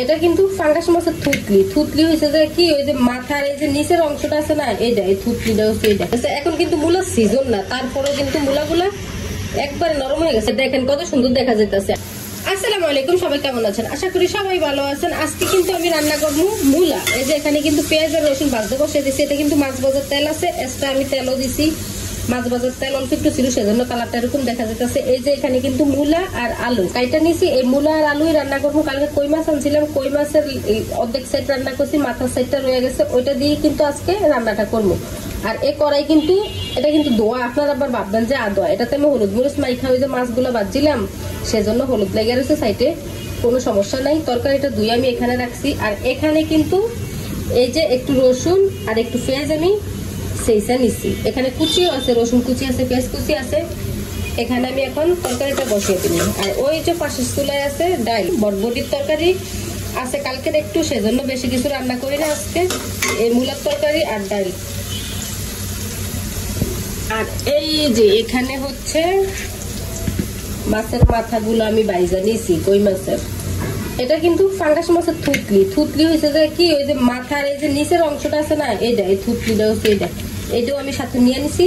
এটা কিন্তু ফাঙ্গাস মাছের থুতলি। থুতলি হয়েছে যে কি, ওই যে মাথার এই যে নিচের অংশটা আছে না, এইটা এই থুতলিটা হচ্ছে এইটা। এখন কিন্তু মূলার সিজন না, তারপরে কিন্তু মূলাগুলা একবারে নরম হয়ে গেছে। দেখেন কত সুন্দর দেখা যাইতেছে। আসসালামু আলাইকুম, সবাই কেমন আছেন? আশা করি সবাই ভালো আছেন। আজকে কিন্তু আমি রান্না করবো মূলা। এই যে এখানে কিন্তু পেঁয়াজ আর রসুন ভাজতে বসে দিচ্ছি। এটা কিন্তু মাছ ভাজার তেল আছে, এক্সট্রা আমি তেলও দিছি। মাছ ভাজার তেল অল্প একটু ছিল, সেজন্য কালারটা এরকম দেখা যাচ্ছে। এই যে এখানে কিন্তু মূলা আর আলু কাইটা নিছি। এই মূলা আর আলুই রান্না করবো। কালকে কই মাছ আনছিলাম, কই মাছের অর্ধেক সাইড রান্না করছি, মাথার সাইডটা রয়ে গেছে, ওইটা দিয়ে কিন্তু আজকে রান্নাটা করবো। আর এই কড়াই কিন্তু এটা কিন্তু দোয়া, আপনারা আবার ভাববেন যে আদোয়া। এটাতে আমি হলুদ মরিচ মাইখা ওই যে মাছগুলো ভাজছিলাম, সেজন্য হলুদ লেগে রয়েছে সাইডে। কোনো সমস্যা নাই। তরকারিটা ধুয়ে আমি এখানে রাখছি। আর এখানে কিন্তু এই যে একটু রসুন আর একটু পেঁয়াজ আমি সেইটা নিচ্ছি। এখানে কুচিও আছে, রসুন কুচি আছে, পেঁয়াজ কুচি আছে। এখানে আমি এখন তরকারিটা বসিয়ে দিলাম। আর ওই যে পাশের চুলায় আছে ডাল, বটবটির তরকারি আছে কালকের একটু, সেজন্য বেশি কিছু রান্না করি না আজকে। এই মূলার তরকারি আর ডাল। আর এই যে এখানে হচ্ছে মাছের মাথাগুলো আমি বাইজা নিয়েছি, কই মাছের। এটা কিন্তু ফাঙ্গাস মাছের থুতলি। থুতলি হয়েছে যে কি, ওই যে মাথার এই যে নিচের অংশটা আছে না, এইটা এই থুতলিটা হচ্ছে এইটা। এইটাও আমি সাথে নিয়ে নিছি।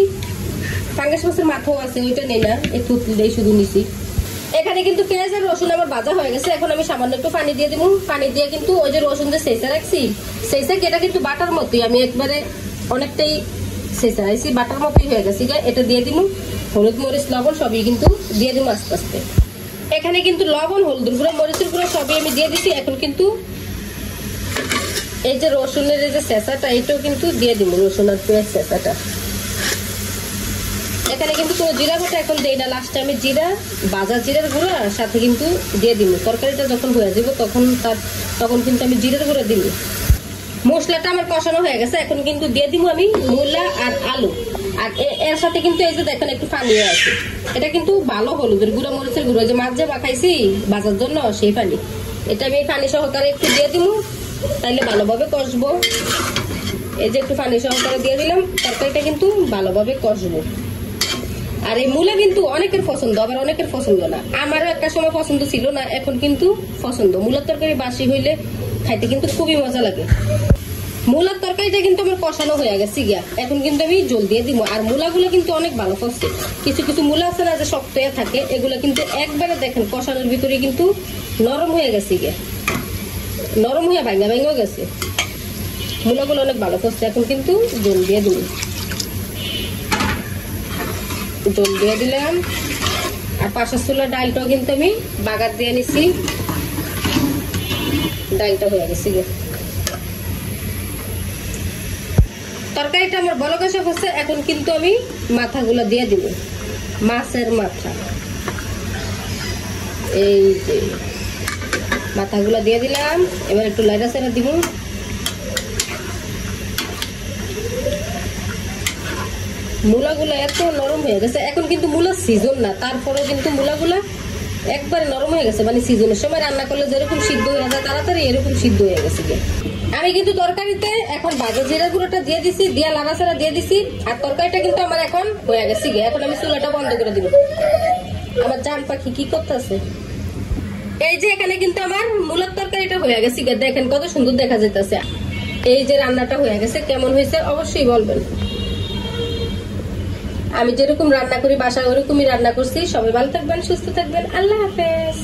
ফাঙ্গাস মাছের মাথাও আছে, ওইটা নেই না, এই থুতলিটাই শুধু নিছি। এখানে কিন্তু পেঁয়াজ আর রসুন আমার ভাজা হয়ে গেছে। এখন আমি সামান্য একটু পানি দিয়ে দিব। পানি দিয়ে কিন্তু ওই যে রসুন যে সেইসা রাখছি, সেইসা এটা কিন্তু বাটার মতোই আমি একবারে অনেকটাই সেইসা রাখছি, বাটার মতোই হয়ে গেছে। এটা দিয়ে দিব। হলুদ মরিচ লবণ সবই কিন্তু দিয়ে দিব আস্তে আস্তে। এখানে কিন্তু লবণ, হলুদের গুঁড়ো, মরিচের গুঁড়ো সবই আমি দিয়ে দিছি। এখন কিন্তু এই যে রসুনের এই যে চেঁচাটা, এটাও কিন্তু দিয়ে দিব, রসুন আর পেঁয়াজ চেঁচাটা। এখানে কিন্তু কোনো জিরা বাটা এখন দেই না, লাস্টে আমি জিরা, ভাজা জিরার গুঁড়া সাথে কিন্তু দিয়ে দিব। তরকারিটা যখন হয়ে যাব তখন কিন্তু আমি জিরার গুঁড়া দিব। মশলাটা আমার কষানো হয়ে গেছে। এখন কিন্তু দিয়ে দিব আমি মূলা আর আলু। আর এর সাথে কিন্তু এই যে দেখেন একটু পানি আছে, এটা কিন্তু ভালো হলুদের গুঁড়া, মরিচের গুঁড়ো, যে মাছ যে মাখাইছি ভাজার জন্য সেই পানি, এটা আমি পানি সহকারে একটু দিয়ে দিব, তাইলে ভালোভাবে কষবো। এই যে একটু পানি সহকারে দিয়ে দিলাম, তরকারিটা কিন্তু ভালোভাবে কষবো। আর এই মূলা কিন্তু অনেকের পছন্দ, আবার অনেকের পছন্দ না। আমারও একটা সময় পছন্দ ছিল না, এখন কিন্তু পছন্দ। মূলার তরকারি বাসি হইলে খাইতে কিন্তু খুবই মজা লাগে। মূলার তরকারিটা কিন্তু আমার কষানো হয়ে গেছে গিয়া। এখন কিন্তু আমি জল দিয়ে দিব। আর মূলাগুলো কিন্তু অনেক ভালো করছে। কিছু কিছু মূলা আছে না যে শক্ত হয়ে থাকে, এগুলো কিন্তু একবারে দেখেন কষানোর ভিতরে কিন্তু নরম হয়ে গেছে গিয়া, নরম হয়ে ভাঙা ভাঙা গেছে। মূলাগুলো অনেক ভালো করছে। এখন কিন্তু জল দিয়ে দিব। জল দিয়ে দিলাম। আর পাশের চুলার ডালটাও কিন্তু আমি বাগার দিয়ে নিছি। ডালটা হয়ে গেছে গিয়া। তরকারিটা আমার বড় কষা হচ্ছে। এখন কিন্তু আমি মাথাগুলো দিয়ে দিব, মাছের মাথা। এই যে মাথাগুলো দিয়ে দিলাম। এবার একটু লাইটা সেরা দিব। মূলাগুলো এত নরম হয়ে গেছে। এখন কিন্তু মূলার সিজন না, তারপরেও কিন্তু মূলাগুলা একবারে নরম হয়ে গেছে। মানে সিজনের সময় রান্না করলে যেরকম সিদ্ধ হয়ে যায় তাড়াতাড়ি, এরকম সিদ্ধ হয়ে গেছে। আমি কিন্তু তরকারিতে এখন ভাজা জিরা গুঁড়োটা দিয়ে দিছি, দিয়া লাড়াচাড়া দিয়ে দিছি। আর তরকারিটা কিন্তু আমার এখন হয়ে গেছে। এখন আমি চুলাটা বন্ধ করে দিব। আমার জান পাখি কি করতেছে? এই যে এখানে কিন্তু আমার মূলার তরকারিটা হয়ে গেছে। দেখেন কত সুন্দর দেখা যাইতেছে। এই যে রান্নাটা হয়ে গেছে, কেমন হয়েছে অবশ্যই বলবেন। আমি যেরকম রান্না করি বাসায় ওরকমই রান্না করছি। সবাই ভালো থাকবেন, সুস্থ থাকবেন। আল্লাহ হাফেজ।